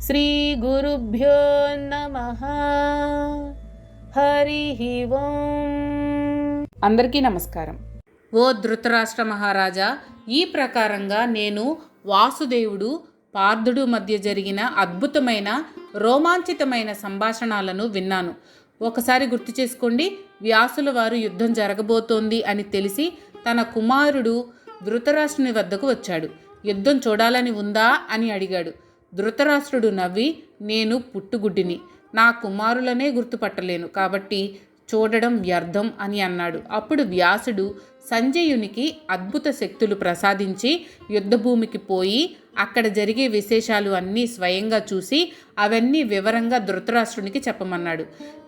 శ్రీ గురుభ్యో నమః. హరి ఓం. అందరికీ నమస్కారం. ఓ ధృతరాష్ట్ర మహారాజా, ఈ ప్రకారంగా నేను వాసుదేవుడు పార్థుడు మధ్య జరిగిన అద్భుతమైన రోమాంచితమైన సంభాషణలను విన్నాను. ఒకసారి గుర్తు చేసుకోండి. వ్యాసుల వారు యుద్ధం జరగబోతోంది అని తెలిసి తన కుమారుడు ధృతరాష్ట్రుని వద్దకు వచ్చాడు. యుద్ధం చూడాలని ఉందా అని అడిగాడు. ధృతరాష్ట్రుడు నవ్వి, నేను పుట్టుగుడ్డిని, నా కుమారులనే గుర్తుపట్టలేను, కాబట్టి చూడడం వ్యర్థం అని అన్నాడు. అప్పుడు వ్యాసుడు సంజయునికి అద్భుత శక్తులు ప్రసాదించి యుద్ధభూమికి పోయి అక్కడ జరిగే విశేషాలు అన్నీ స్వయంగా చూసి అవన్నీ వివరంగా ధృతరాష్ట్రునికి చెప్పమన్నాడు.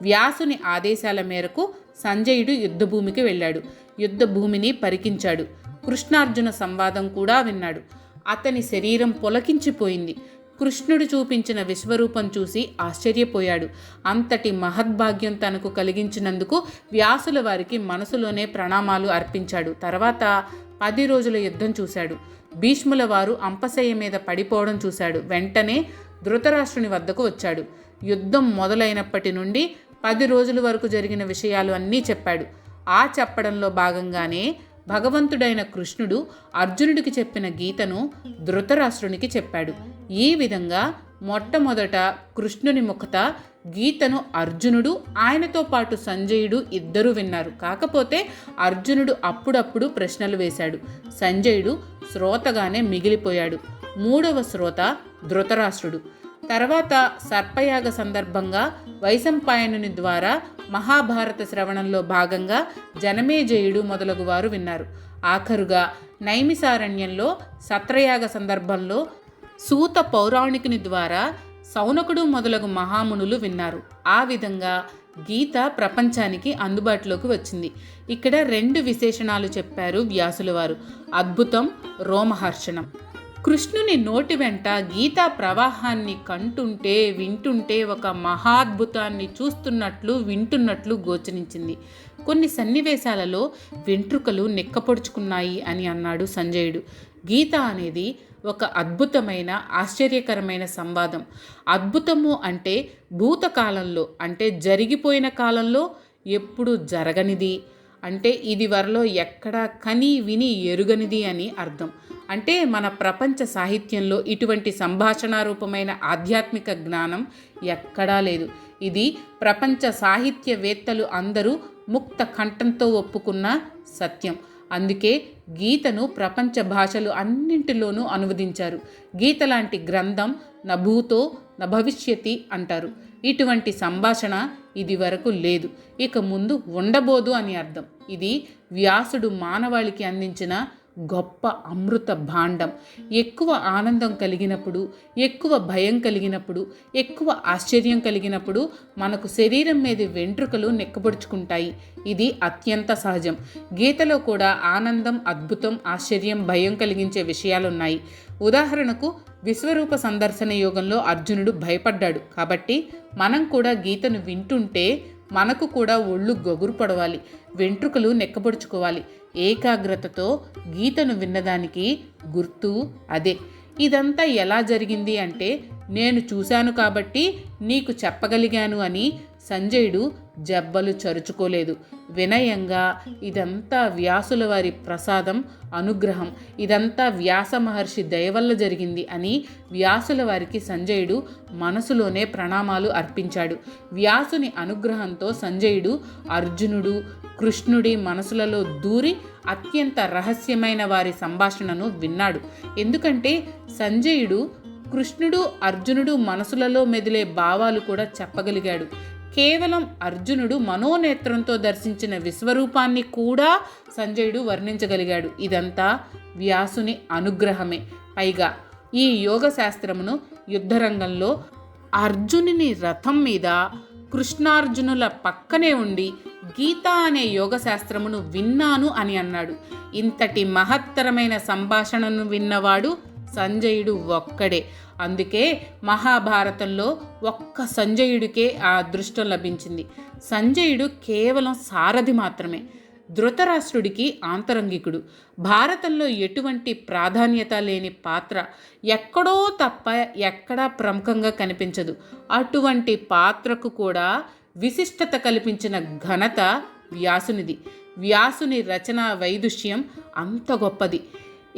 వ్యాసుని ఆదేశాల మేరకు సంజయుడు యుద్ధభూమికి వెళ్ళాడు. యుద్ధభూమిని పరికించాడు. కృష్ణార్జున సంవాదం కూడా విన్నాడు. అతని శరీరం పొలకించిపోయింది. కృష్ణుడు చూపించిన విశ్వరూపం చూసి ఆశ్చర్యపోయాడు. అంతటి మహద్భాగ్యం తనకు కలిగించినందుకు వ్యాసుల వారికి మనసులోనే ప్రణామాలు అర్పించాడు. తర్వాత 10 రోజుల యుద్ధం చూశాడు. భీష్ముల వారు అంపశయ్య మీద పడిపోవడం చూశాడు. వెంటనే ధృతరాష్ట్రుని వద్దకు వచ్చాడు. యుద్ధం మొదలైనప్పటి నుండి 10 రోజుల వరకు జరిగిన విషయాలు అన్నీ చెప్పాడు. ఆ చెప్పడంలో భాగంగానే భగవంతుడైన కృష్ణుడు అర్జునుడికి చెప్పిన గీతను ధృతరాష్ట్రునికి చెప్పాడు. ఈ విధంగా మొట్టమొదట కృష్ణుని ముఖత గీతను అర్జునుడు, ఆయనతో పాటు సంజయుడు ఇద్దరూ విన్నారు. కాకపోతే అర్జునుడు అప్పుడప్పుడు ప్రశ్నలు వేశాడు. సంజయుడు శ్రోతగానే మిగిలిపోయాడు. 3వ శ్రోత ధృతరాష్ట్రుడు. తర్వాత సర్పయాగ సందర్భంగా వైశంపాయనుని ద్వారా మహాభారత శ్రవణంలో భాగంగా జనమేజయుడు మొదలగు వారు విన్నారు. ఆఖరుగా నైమిసారణ్యంలో సత్రయాగ సందర్భంలో సూత పౌరాణికుని ద్వారా సౌనకుడు మొదలగు మహామునులు విన్నారు. ఆ విధంగా గీత ప్రపంచానికి అందుబాటులోకి వచ్చింది. ఇక్కడ 2 విశేషణాలు చెప్పారు వ్యాసుల వారు: అద్భుతం, రోమహర్షణం. కృష్ణుని నోటి వెంట గీతా ప్రవాహాన్ని కంటుంటే వింటుంటే ఒక మహాద్భుతాన్ని చూస్తున్నట్లు వింటున్నట్లు గోచరించింది. కొన్ని సన్నివేశాలలో వెంట్రుకలు నిక్కపొడుచుకున్నాయి అని అన్నాడు సంజయుడు. గీత అనేది ఒక అద్భుతమైన ఆశ్చర్యకరమైన సంవాదం. అద్భుతము అంటే భూతకాలంలో, అంటే జరిగిపోయిన కాలంలో ఎప్పుడు జరగనిది, అంటే ఇది వరలో ఎక్కడా కని విని ఎరుగనిది అని అర్థం. అంటే మన ప్రపంచ సాహిత్యంలో ఇటువంటి సంభాషణారూపమైన ఆధ్యాత్మిక జ్ఞానం ఎక్కడా లేదు. ఇది ప్రపంచ సాహిత్యవేత్తలు అందరూ ముక్త కంఠంతో ఒప్పుకున్న సత్యం. అందుకే గీతను ప్రపంచ భాషలు అన్నింటిలోనూ అనువదించారు. గీత లాంటి గ్రంథం నభూతో నభవిష్యతి అంటారు. ఇటువంటి సంభాషణ ఇది వరకు లేదు, ఇక ముందు ఉండబోదు అని అర్థం. ఇది వ్యాసుడు మానవాళికి అందించిన గొప్ప అమృత భాండం. ఎక్కువ ఆనందం కలిగినప్పుడు, ఎక్కువ భయం కలిగినప్పుడు, ఎక్కువ ఆశ్చర్యం కలిగినప్పుడు మనకు శరీరం మీద వెంట్రుకలు నెక్కబడుచుకుంటాయి. ఇది అత్యంత సహజం. గీతలో కూడా ఆనందం, అద్భుతం, ఆశ్చర్యం, భయం కలిగించే విషయాలున్నాయి. ఉదాహరణకు విశ్వరూప సందర్శన యోగంలో అర్జునుడు భయపడ్డాడు. కాబట్టి మనం కూడా గీతను వింటుంటే మనకు కూడా ఒళ్ళు గగురు పడవాలి, వెంట్రుకలు నెక్కబడుచుకోవాలి. ఏకాగ్రతతో గీతను విన్నదానికి గుర్తు అదే. ఇదంతా ఎలా జరిగింది అంటే, నేను చూశాను కాబట్టి నీకు చెప్పగలిగాను అని సంజయుడు జబ్బలు చరుచుకోలేదు. వినయంగా, ఇదంతా వ్యాసుల వారి ప్రసాదం, అనుగ్రహం, ఇదంతా వ్యాస మహర్షి దయవల్ల జరిగింది అని వ్యాసుల వారికి సంజయుడు మనసులోనే ప్రణామాలు అర్పించాడు. వ్యాసుని అనుగ్రహంతో సంజయుడు అర్జునుడు, కృష్ణుడి మనసులలో దూరి అత్యంత రహస్యమైన వారి సంభాషణను విన్నాడు. ఎందుకంటే సంజయుడు కృష్ణుడు, అర్జునుడు మనసులలో మెదిలే భావాలు కూడా చెప్పగలిగాడు. కేవలం అర్జునుడు మనోనేత్రంతో దర్శించిన విశ్వరూపాన్ని కూడా సంజయుడు వర్ణించగలిగాడు. ఇదంతా వ్యాసుని అనుగ్రహమే. పైగా ఈ యోగ శాస్త్రమును యుద్ధరంగంలో అర్జునుని రథం మీద కృష్ణార్జునుల పక్కనే ఉండి గీత అనే యోగ శాస్త్రమును విన్నాను అని అన్నాడు. ఇంతటి మహత్తరమైన సంభాషణను విన్నవాడు సంజయుడు ఒక్కడే. అందుకే మహాభారతంలో ఒక్క సంజయుడికే ఆ అదృష్టం లభించింది. సంజయుడు కేవలం సారథి మాత్రమే. ధృతరాష్ట్రుడికి ఆంతరంగికుడు. భారతంలో ఎటువంటి ప్రాధాన్యత లేని పాత్ర ఎక్కడో తప్ప ఎక్కడా ప్రముఖంగా కనిపించదు. అటువంటి పాత్రకు కూడా విశిష్టత కల్పించిన ఘనత వ్యాసునిది. వ్యాసుని రచనా వైదుష్యం అంత గొప్పది.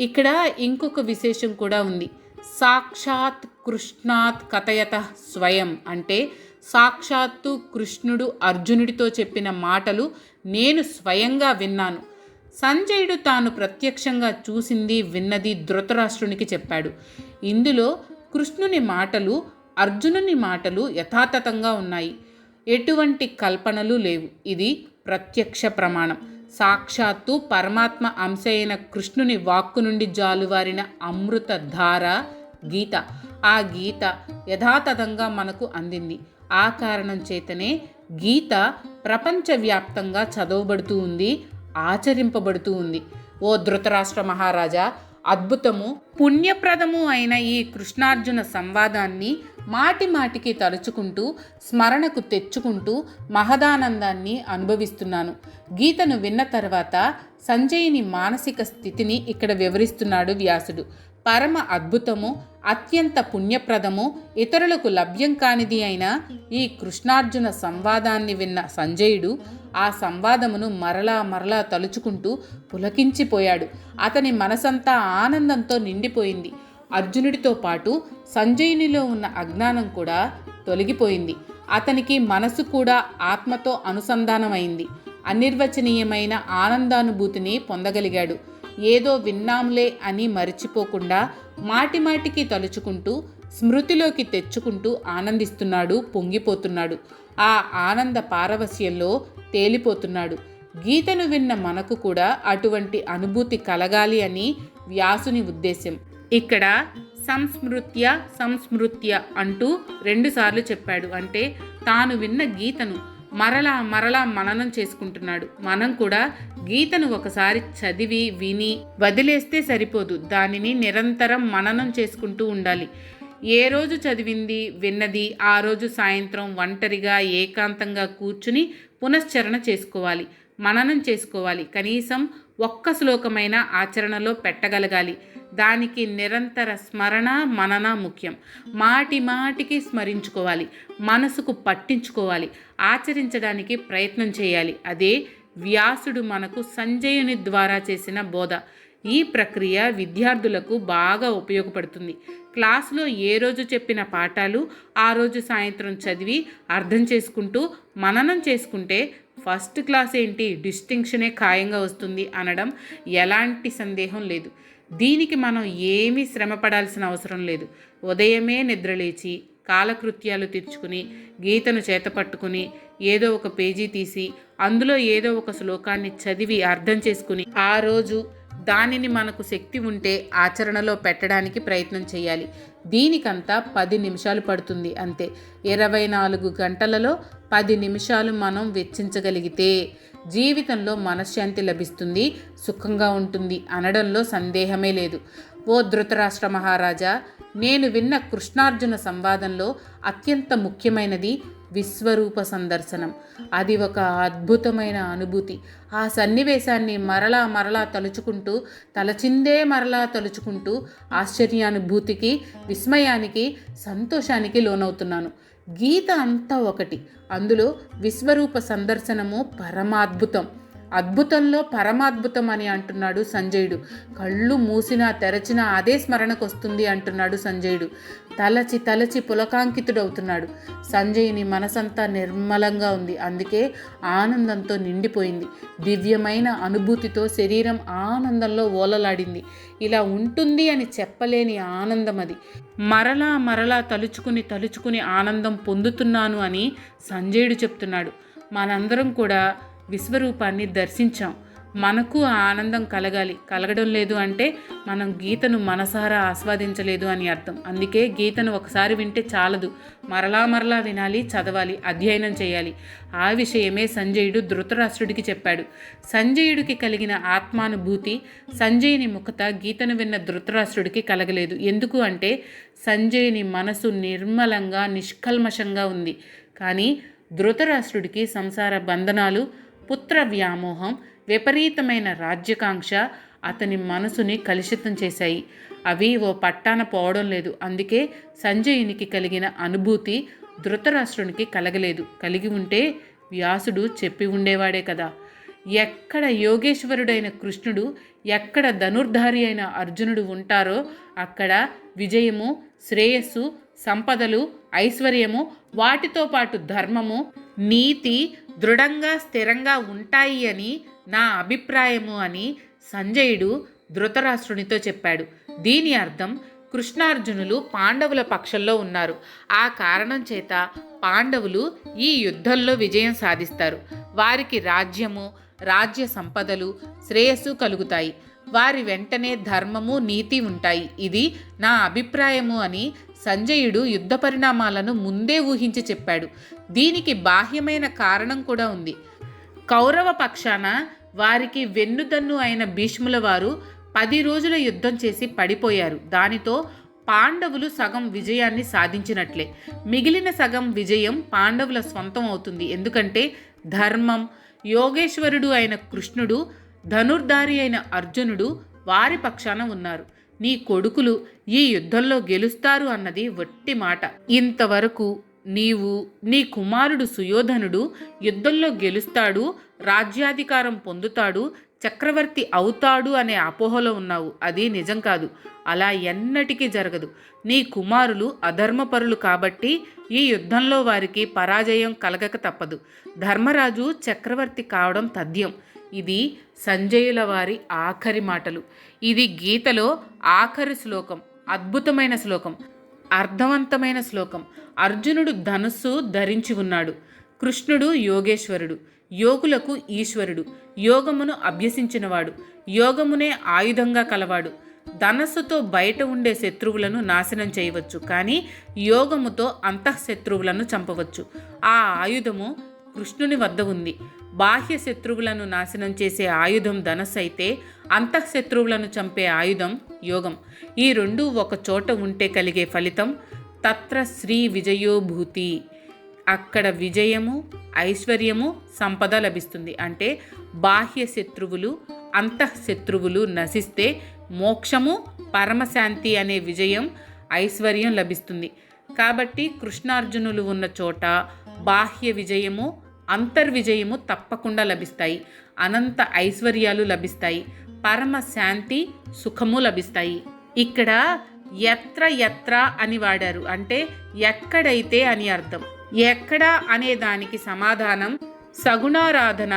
ఇక్కడ ఇంకొక విశేషం కూడా ఉంది. సాక్షాత్ కృష్ణాత్ కథయత స్వయం అంటే సాక్షాత్తు కృష్ణుడు అర్జునుడితో చెప్పిన మాటలు నేను స్వయంగా విన్నాను. సంజయుడు తాను ప్రత్యక్షంగా చూసింది విన్నది ధృతరాష్ట్రునికి చెప్పాడు. ఇందులో కృష్ణుని మాటలు అర్జునుని మాటలు యథాతథంగా ఉన్నాయి. ఎటువంటి కల్పనలు లేవు. ఇది ప్రత్యక్ష ప్రమాణం. సాక్షాత్తు పరమాత్మ అంశ అయిన కృష్ణుని వాక్కు నుండి జాలువారిన అమృత ధార గీత. ఆ గీత యథాతథంగా మనకు అందింది. ఆ కారణం చేతనే గీత ప్రపంచవ్యాప్తంగా చదవబడుతూ ఉంది, ఆచరింపబడుతూ ఉంది. ఓ ధృతరాష్ట్ర మహారాజా, అద్భుతము పుణ్యప్రదము అయిన ఈ కృష్ణార్జున సంవాదాన్ని మాటి మాటికి తలుచుకుంటూ స్మరణకు తెచ్చుకుంటూ మహదానందాన్ని అనుభవిస్తున్నాను. గీతను విన్న తర్వాత సంజయుని మానసిక స్థితిని ఇక్కడ వివరిస్తున్నాడు వ్యాసుడు. పరమ అద్భుతము, అత్యంత పుణ్యప్రదము, ఇతరులకు లభ్యం కానిది అయిన ఈ కృష్ణార్జున సంవాదాన్ని విన్న సంజయుడు ఆ సంవాదమును మరలా మరలా తలుచుకుంటూ పులకించిపోయాడు. అతని మనసంతా ఆనందంతో నిండిపోయింది. అర్జునుడితో పాటు సంజయునిలో ఉన్న అజ్ఞానం కూడా తొలగిపోయింది. అతనికి మనసు కూడా ఆత్మతో అనుసంధానమైంది. అనిర్వచనీయమైన ఆనందానుభూతిని పొందగలిగాడు. ఏదో విన్నాంలే అని మరిచిపోకుండా మాటిమాటికి తలుచుకుంటూ స్మృతిలోకి తెచ్చుకుంటూ ఆనందిస్తున్నాడు, పొంగిపోతున్నాడు. ఆ ఆనంద పారవస్యంలో తేలిపోతున్నాడు. గీతను విన్న మనకు కూడా అటువంటి అనుభూతి కలగాలి అని వ్యాసుని ఉద్దేశం. ఇక్కడ సంస్మృత్య సంస్మృత్య అంటూ 2 సార్లు చెప్పాడు. అంటే తాను విన్న గీతను మరలా మరలా మననం చేసుకుంటున్నాడు. మనం కూడా గీతను ఒకసారి చదివి విని వదిలేస్తే సరిపోదు. దానిని నిరంతరం మననం చేసుకుంటూ ఉండాలి. ఏ రోజు చదివింది విన్నది ఆ రోజు సాయంత్రం ఒంటరిగా ఏకాంతంగా కూర్చుని పునశ్చరణ చేసుకోవాలి, మననం చేసుకోవాలి. కనీసం ఒక్క శ్లోకమైన ఆచరణలో పెట్టగలగాలి. దానికి నిరంతర స్మరణ మనన ముఖ్యం. మాటి మాటికి స్మరించుకోవాలి, మనసుకు పట్టించుకోవాలి, ఆచరించడానికి ప్రయత్నం చేయాలి. అదే వ్యాసుడు మనకు సంజయుని ద్వారా చేసిన బోధ. ఈ ప్రక్రియ విద్యార్థులకు బాగా ఉపయోగపడుతుంది. క్లాసులో ఏ రోజు చెప్పిన పాఠాలు ఆ రోజు సాయంత్రం చదివి అర్థం చేసుకుంటూ మననం చేసుకుంటే ఫస్ట్ క్లాస్ ఏంటి, డిస్టింక్షనే ఖాయంగా వస్తుంది అనడం ఎలాంటి సందేహం లేదు. దీనికి మనం ఏమీ శ్రమ పడాల్సిన అవసరం లేదు. ఉదయమే నిద్రలేచి కాలకృత్యాలు తీర్చుకుని గీతను చేతపట్టుకుని ఏదో ఒక పేజీ తీసి అందులో ఏదో ఒక శ్లోకాన్ని చదివి అర్థం చేసుకుని ఆ రోజు దానిని మనకు శక్తి ఉంటే ఆచరణలో పెట్టడానికి ప్రయత్నం చేయాలి. దీనికంతా 10 నిమిషాలు పడుతుంది అంతే. 24 గంటలలో 10 నిమిషాలు మనం వెచ్చించగలిగితే జీవితంలో మనశ్శాంతి లభిస్తుంది, సుఖంగా ఉంటుంది అనడంలో సందేహమే లేదు. ఓ ధృతరాష్ట్ర మహారాజా, నేను విన్న కృష్ణార్జున సంవాదంలో అత్యంత ముఖ్యమైనది విశ్వరూప సందర్శనం. అది ఒక అద్భుతమైన అనుభూతి. ఆ సన్నివేశాన్ని మరలా మరలా తలుచుకుంటూ తలచిందే మరలా తలుచుకుంటూ ఆశ్చర్యానుభూతికి, విస్మయానికి, సంతోషానికి లోనవుతున్నాను. గీత అంతా ఒకటి, అందులో విశ్వరూప సందర్శనము పరమాద్భుతం. అద్భుతంలో పరమాద్భుతం అని అంటున్నాడు సంజయుడు. కళ్ళు మూసినా తెరచినా అదే స్మరణకు వస్తుంది అంటున్నాడు సంజయుడు. తలచి తలచి పులకాంకితుడవుతున్నాడు. సంజయుని మనసంతా నిర్మలంగా ఉంది. అందుకే ఆనందంతో నిండిపోయింది. దివ్యమైన అనుభూతితో శరీరం ఆనందంలో ఓలలాడింది. ఇలా ఉంటుంది అని చెప్పలేని ఆనందం అది. మరలా మరలా తలుచుకుని ఆనందం పొందుతున్నాను అని సంజయుడు చెప్తున్నాడు. మనందరం కూడా విశ్వరూపాన్ని దర్శించాం. మనకు ఆ ఆనందం కలగడం లేదు అంటే మనం గీతను మనసారా ఆస్వాదించలేదు అని అర్థం. అందుకే గీతను ఒకసారి వింటే చాలదు, మరలా మరలా వినాలి, చదవాలి, అధ్యయనం చేయాలి. ఆ విషయమే సంజయుడు ధృతరాష్ట్రుడికి చెప్పాడు. సంజయుడికి కలిగిన ఆత్మానుభూతి సంజయుని ముఖత గీతను విన్న ధృతరాష్ట్రుడికి కలగలేదు. ఎందుకు అంటే సంజయుని మనసు నిర్మలంగా నిష్కల్మషంగా ఉంది. కానీ ధృతరాష్ట్రుడికి సంసార బంధనాలు, పుత్ర వ్యామోహం, విపరీతమైన రాజ్యకాంక్ష అతని మనసుని కలుషితం చేశాయి. అవి ఓ పట్టాన పోవడం లేదు. అందుకే సంజయునికి కలిగిన అనుభూతి ధృతరాష్ట్రునికి కలగలేదు. కలిగి ఉంటే వ్యాసుడు చెప్పి ఉండేవాడే కదా. ఎక్కడ యోగేశ్వరుడైన కృష్ణుడు, ఎక్కడ ధనుర్ధారి అయిన అర్జునుడు ఉంటారో అక్కడ విజయము, శ్రేయస్సు, సంపదలు, ఐశ్వర్యము, వాటితో పాటు ధర్మము, నీతి దృఢంగా స్థిరంగా ఉంటాయి అని నా అభిప్రాయము అని సంజయుడు ధృతరాష్ట్రునితో చెప్పాడు. దీని అర్థం కృష్ణార్జునులు పాండవుల పక్షంలో ఉన్నారు. ఆ కారణం చేత పాండవులు ఈ యుద్ధంలో విజయం సాధిస్తారు. వారికి రాజ్యము, రాజ్య సంపదలు, శ్రేయస్సు కలుగుతాయి. వారి వెంటనే ధర్మము, నీతి ఉంటాయి. ఇది నా అభిప్రాయము అని సంజయుడు యుద్ధ పరిణామాలను ముందే ఊహించి చెప్పాడు. దీనికి బాహ్యమైన కారణం కూడా ఉంది. కౌరవ పక్షాన వారికి వెన్నుదన్ను అయిన భీష్ముల వారు 10 రోజుల యుద్ధం చేసి పడిపోయారు. దానితో పాండవులు సగం విజయాన్ని సాధించినట్లే. మిగిలిన సగం విజయం పాండవుల స్వంతం అవుతుంది. ఎందుకంటే ధర్మం, యోగేశ్వరుడు అయిన కృష్ణుడు, ధనుర్ధారి అయిన అర్జునుడు వారి పక్షాన ఉన్నారు. నీ కొడుకులు ఈ యుద్ధంలో గెలుస్తారు అన్నది వట్టి మాట. ఇంతవరకు నీవు, నీ కుమారుడు సుయోధనుడు యుద్ధంలో గెలుస్తాడు, రాజ్యాధికారం పొందుతాడు, చక్రవర్తి అవుతాడు అనే అపోహలో ఉన్నావు. అది నిజం కాదు. అలా ఎన్నటికీ జరగదు. నీ కుమారులు అధర్మపరులు కాబట్టి ఈ యుద్ధంలో వారికి పరాజయం కలగక తప్పదు. ధర్మరాజు చక్రవర్తి కావడం తథ్యం. ఇది సంజయుల వారి ఆఖరి మాటలు. ఇది గీతలో ఆఖరి శ్లోకం. అద్భుతమైన శ్లోకం, అర్థవంతమైన శ్లోకం. అర్జునుడు ధనుస్సు ధరించి ఉన్నాడు. కృష్ణుడు యోగేశ్వరుడు, యోగులకు ఈశ్వరుడు, యోగమును అభ్యసించినవాడు, యోగమునే ఆయుధంగా కలవాడు. ధనస్సుతో బయట ఉండే శత్రువులను నాశనం చేయవచ్చు, కానీ యోగముతో అంతఃశత్రువులను చంపవచ్చు. ఆ ఆయుధము కృష్ణుని వద్ద ఉంది. బాహ్య శత్రువులను నాశనం చేసే ఆయుధం ధనస్సు అయితే, అంతఃశత్రువులను చంపే ఆయుధం యోగం. ఈ రెండు ఒక చోట ఉంటే కలిగే ఫలితం తత్ర శ్రీ విజయోభూతి. అక్కడ విజయము, ఐశ్వర్యము, సంపద లభిస్తుంది. అంటే బాహ్య శత్రువులు, అంతఃశత్రువులు నశిస్తే మోక్షము, పరమశాంతి అనే విజయం, ఐశ్వర్యం లభిస్తుంది. కాబట్టి కృష్ణార్జునులు ఉన్న చోట బాహ్య విజయము, అంతర్విజయము తప్పకుండా లభిస్తాయి. అనంత ఐశ్వర్యాలు లభిస్తాయి. పరమ శాంతి, సుఖము లభిస్తాయి. ఇక్కడ ఎత్ర ఎత్ర అని వాడారు. అంటే ఎక్కడైతే అని అర్థం. ఎక్కడ అనే దానికి సమాధానం సగుణారాధన,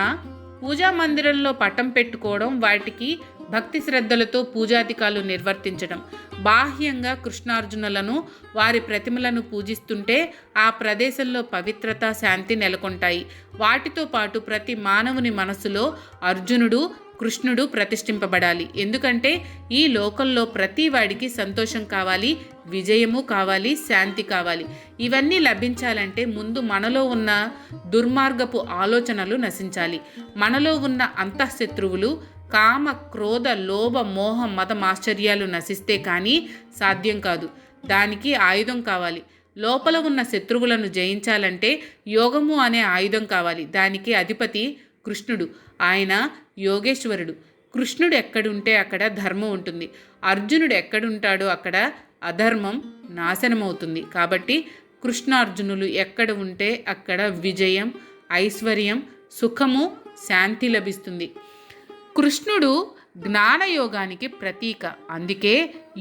పూజా మందిరంలో పటం పెట్టుకోవడం, వాటికి భక్తి శ్రద్ధలతో పూజాధికాలు నిర్వర్తించడం. బాహ్యంగా కృష్ణార్జునులను, వారి ప్రతిమలను పూజిస్తుంటే ఆ ప్రదేశంలో పవిత్రత, శాంతి నెలకొంటాయి. వాటితో పాటు ప్రతి మానవుని మనసులో అర్జునుడు, కృష్ణుడు ప్రతిష్ఠింపబడాలి. ఎందుకంటే ఈ లోకంలో ప్రతి వాడికి సంతోషం కావాలి, విజయము కావాలి, శాంతి కావాలి. ఇవన్నీ లభించాలంటే ముందు మనలో ఉన్న దుర్మార్గపు ఆలోచనలు నశించాలి. మనలో ఉన్న అంతఃశత్రువులు కామ, క్రోధ, లోభ, మోహ, మద మాశ్చర్యాలు నశిస్తే కానీ సాధ్యం కాదు. దానికి ఆయుధం కావాలి. లోపల ఉన్న శత్రువులను జయించాలంటే యోగము అనే ఆయుధం కావాలి. దానికి అధిపతి కృష్ణుడు. ఆయన యోగేశ్వరుడు. కృష్ణుడు ఎక్కడుంటే అక్కడ ధర్మం ఉంటుంది. అర్జునుడు ఎక్కడుంటాడో అక్కడ అధర్మం నాశనమవుతుంది. కాబట్టి కృష్ణార్జునులు ఎక్కడ ఉంటే అక్కడ విజయం, ఐశ్వర్యం, సుఖము, శాంతి లభిస్తుంది. కృష్ణుడు జ్ఞానయోగానికి ప్రతీక. అందుకే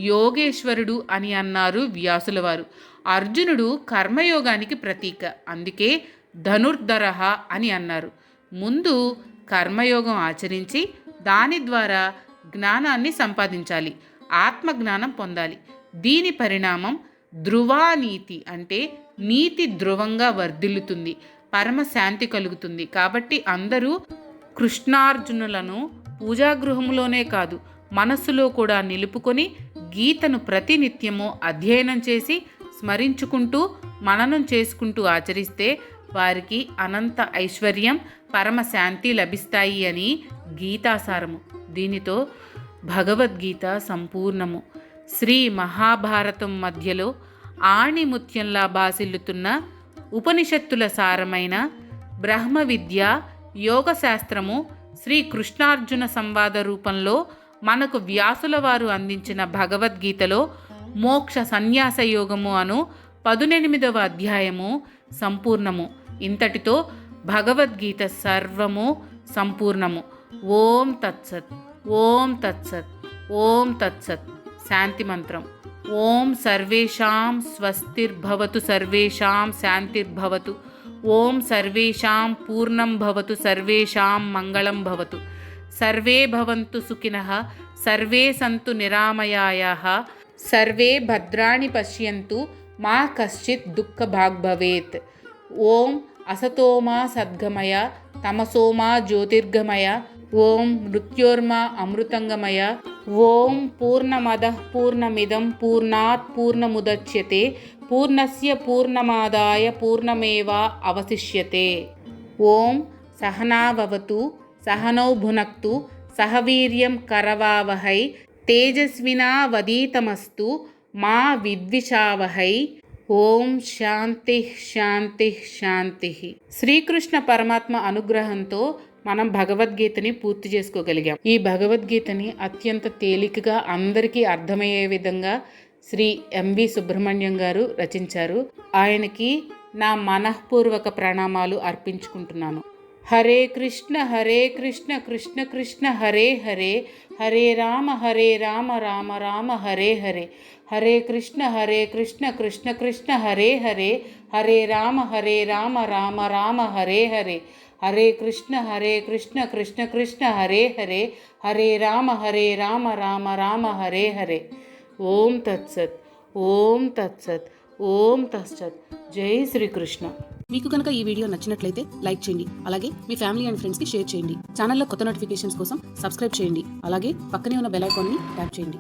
యోగేశ్వరుడు అని అన్నారు వ్యాసుల వారు. అర్జునుడు కర్మయోగానికి ప్రతీక. అందుకే ధనుర్ధరః అని అన్నారు. ముందు కర్మయోగం ఆచరించి దాని ద్వారా జ్ఞానాన్ని సంపాదించాలి, ఆత్మజ్ఞానం పొందాలి. దీని పరిణామం ధ్రువానీతి. అంటే నీతి ధ్రువంగా వర్ధిల్లుతుంది, పరమశాంతి కలుగుతుంది. కాబట్టి అందరూ కృష్ణార్జునులను పూజాగృహంలోనే కాదు, మనస్సులో కూడా నిలుపుకొని గీతను ప్రతినిత్యము అధ్యయనం చేసి స్మరించుకుంటూ, మననం చేసుకుంటూ ఆచరిస్తే వారికి అనంత ఐశ్వర్యం, పరమశాంతి లభిస్తాయి అని గీతాసారము. దీనితో భగవద్గీత సంపూర్ణము. శ్రీ మహాభారతం మధ్యలో ఆణిముత్యంలా బాసిల్లుతున్న ఉపనిషత్తుల సారమైన బ్రహ్మ విద్య, యోగశాస్త్రము, శ్రీ కృష్ణార్జున సంవాద రూపంలో మనకు వ్యాసుల వారు అందించిన భగవద్గీతలో మోక్ష సన్యాస యోగము అను 18వ అధ్యాయము సంపూర్ణము. ఇంతటితో భగవద్గీత సర్వము సంపూర్ణము. ఓం తత్సత్, ఓం తత్సత్, ఓం తత్సత్. శాంతి మంత్రం. ఓం సర్వేషాం స్వస్తిర్భవతు, సర్వేషాం శాంతిర్భవతు. ఓం సర్వేషాం పూర్ణం భవతు, సర్వేషాం మంగళం భవతు. సర్వే భవంతు సుఖినః, సర్వే సంతు నిరామయాః, సర్వే భద్రాణి పశ్యంతు, మా కశ్చిత్ దుఃఖభాగ్ భవేత్. ఓం అసతోమా సద్గమయ, తమసోమా జ్యోతిర్గమయ, ఓం మృత్యోర్మా అమృతంగమయ. ఓం పూర్ణమదః పూర్ణమిదం పూర్ణాత్ పూర్ణముదచ్యతే, పూర్ణస్య పూర్ణమాదాయ పూర్ణమేవా అవశిష్యతే. ఓం సహనావవతు, సహనౌ భునక్తు, సహ వీర్యం కరవావహై, తేజస్వినావదీతమస్తు మా విద్విషావహై. ఓం శాంతి శాంతి శాంతి. శ్రీకృష్ణ పరమాత్మ అనుగ్రహంతో మనం భగవద్గీతని పూర్తి చేసుకోగలిగాం. ఈ భగవద్గీతని అత్యంత తేలికగా అందరికీ అర్థమయ్యే విధంగా శ్రీ ఎంవి సుబ్రహ్మణ్యం గారు రచించారు. ఆయనకి నా మనఃపూర్వక ప్రణామాలు అర్పించుకుంటున్నాను. హరే కృష్ణ కృష్ణ కృష్ణ హరే హరే, హరే రామ రామ రామ హరే హరే. హరే కృష్ణ కృష్ణ కృష్ణ హరే హరే, హరే రామ రామ రామ హరే హరే. హరే కృష్ణ కృష్ణ కృష్ణ హరే హరే, హరే రామ రామ రామ హరే హరే. ఓం తత్సత్, ఓం తత్సత్, ఓం తత్సత్. జై శ్రీకృష్ణ. మీకు కనుక ఈ వీడియో నచ్చినట్లయితే లైక్ చేయండి. అలాగే మీ ఫ్యామిలీ అండ్ ఫ్రెండ్స్కి షేర్ చేయండి. ఛానల్లో కొత్త నోటిఫికేషన్స్ కోసం సబ్స్క్రైబ్ చేయండి. అలాగే పక్కనే ఉన్న బెల్ ఐకాన్ని ట్యాప్ చేయండి.